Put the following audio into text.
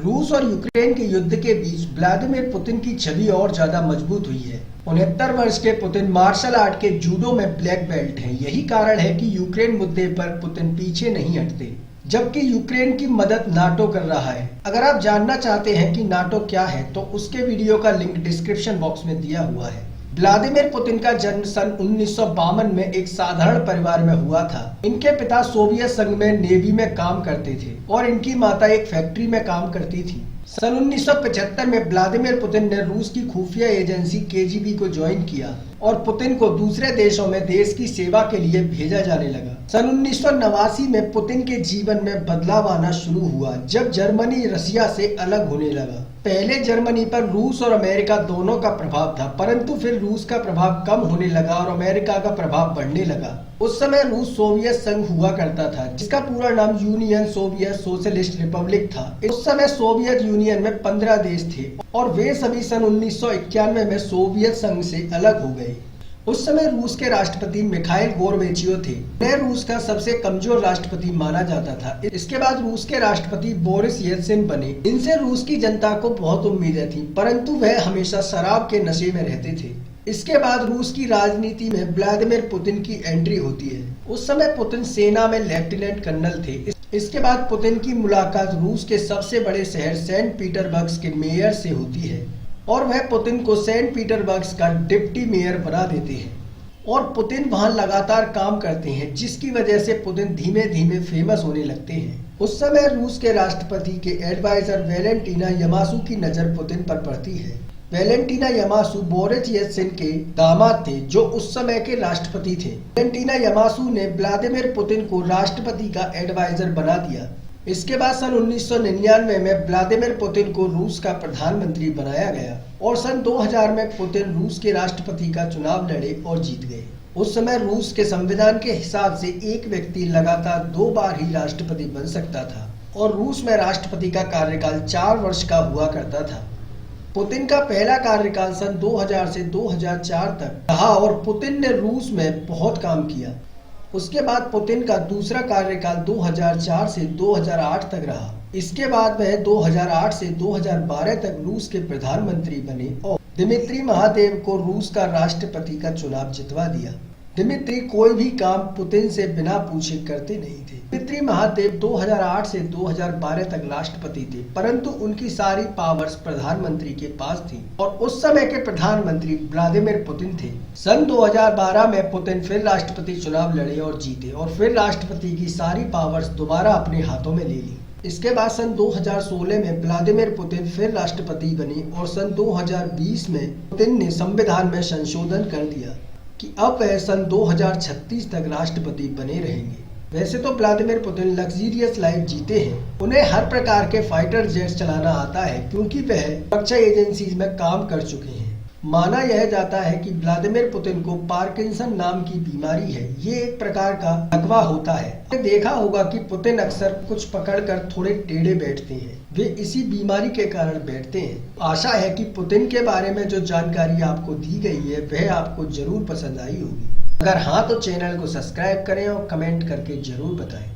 रूस और यूक्रेन के युद्ध के बीच व्लादिमीर पुतिन की छवि और ज्यादा मजबूत हुई है। 69 वर्ष के पुतिन मार्शल आर्ट के जूडो में ब्लैक बेल्ट हैं। यही कारण है कि यूक्रेन मुद्दे पर पुतिन पीछे नहीं हटते, जबकि यूक्रेन की मदद नाटो कर रहा है। अगर आप जानना चाहते हैं कि नाटो क्या है तो उसके वीडियो का लिंक डिस्क्रिप्शन बॉक्स में दिया हुआ है। व्लादिमीर पुतिन का जन्म सन 1952 में एक साधारण परिवार में हुआ था। इनके पिता सोवियत संघ में नेवी में काम करते थे और इनकी माता एक फैक्ट्री में काम करती थी। सन 1975 में व्लादिमीर पुतिन ने रूस की खुफिया एजेंसी केजीबी को ज्वाइन किया और पुतिन को दूसरे देशों में देश की सेवा के लिए भेजा जाने लगा। सन 1989 में पुतिन के जीवन में बदलाव आना शुरू हुआ जब जर्मनी रसिया से अलग होने लगा। पहले जर्मनी पर रूस और अमेरिका दोनों का प्रभाव था, परंतु फिर रूस का प्रभाव कम होने लगा और अमेरिका का प्रभाव बढ़ने लगा। उस समय रूस सोवियत संघ हुआ करता था, जिसका पूरा नाम यूनियन सोवियत सोशलिस्ट रिपब्लिक था। उस समय सोवियत यूनियन में 15 देश थे और वे सभी सन 1991 में सोवियत संघ से अलग हो गए। उस समय रूस के राष्ट्रपति मिखाइल गोर्बेचियोव थे। उन्हें रूस का सबसे कमजोर राष्ट्रपति माना जाता था। इसके बाद रूस के राष्ट्रपति बोरिस येल्त्सिन बने। इनसे रूस की जनता को बहुत उम्मीदें थी, परंतु वह हमेशा शराब के नशे में रहते थे। इसके बाद रूस की राजनीति में व्लादिमीर पुतिन की एंट्री होती है। उस समय पुतिन सेना में लेफ्टिनेंट कर्नल थे। इसके बाद पुतिन की मुलाकात रूस के सबसे बड़े शहर सेंट पीटर्सबर्ग के मेयर से होती है और वह पुतिन को सेंट पीटर्सबर्ग का डिप्टी मेयर बना देते हैं और पुतिन वहां लगातार काम करते हैं, जिसकी वजह से पुतिन धीमे धीमे फेमस होने लगते हैं। उस समय रूस के राष्ट्रपति के एडवाइजर वैलेंटीना यामासू की नजर पुतिन पर पड़ती है। वैलेंटीना यामासू बोरिस येल्त्सिन के दामाद थे, जो उस समय के राष्ट्रपति थे। वैलेंटीना यामासू ने व्लादिमीर पुतिन को राष्ट्रपति का एडवाइजर बना दिया। इसके बाद सन 1999 में व्लादिमीर पुतिन को रूस का प्रधानमंत्री बनाया गया और सन 2000 में पुतिन रूस के राष्ट्रपति का चुनाव लड़े और जीत गए। उस समय रूस के संविधान के हिसाब से एक व्यक्ति लगातार 2 बार ही राष्ट्रपति बन सकता था और रूस में राष्ट्रपति का कार्यकाल 4 वर्ष का हुआ करता था। पुतिन का पहला कार्यकाल सन 2000 से 2004 तक रहा और पुतिन ने रूस में बहुत काम किया। उसके बाद पुतिन का दूसरा कार्यकाल 2004 से 2008 तक रहा। इसके बाद वह 2008 से 2012 तक रूस के प्रधानमंत्री बने और दिमित्री महादेव को रूस का राष्ट्रपति का चुनाव जितवा दिया। दिमित्री कोई भी काम पुतिन से बिना पूछे करते नहीं थे। दिमित्री महादेव 2008 से 2012 तक राष्ट्रपति थे, परंतु उनकी सारी पावर्स प्रधानमंत्री के पास थी और उस समय के प्रधानमंत्री व्लादिमीर पुतिन थे। सन 2012 में पुतिन फिर राष्ट्रपति चुनाव लड़े और जीते और फिर राष्ट्रपति की सारी पावर्स दोबारा अपने हाथों में ले ली। इसके बाद सन 2016 में व्लादिमीर पुतिन फिर राष्ट्रपति बने और सन 2020 में पुतिन ने संविधान में संशोधन कर दिया कि अब वह सन 2036 तक राष्ट्रपति बने रहेंगे। वैसे तो व्लादिमीर पुतिन लग्जरियस लाइफ जीते हैं। उन्हें हर प्रकार के फाइटर जेट्स चलाना आता है क्योंकि वह रक्षा एजेंसीज में काम कर चुके हैं। माना यह जाता है कि व्लादिमीर पुतिन को पार्किंसन नाम की बीमारी है। ये एक प्रकार का लकवा होता है। आपने देखा होगा कि पुतिन अक्सर कुछ पकड़कर थोड़े टेढ़े बैठते हैं। वे इसी बीमारी के कारण बैठते हैं। आशा है कि पुतिन के बारे में जो जानकारी आपको दी गई है वह आपको जरूर पसंद आई होगी। अगर हाँ तो चैनल को सब्सक्राइब करें और कमेंट करके जरूर बताएं।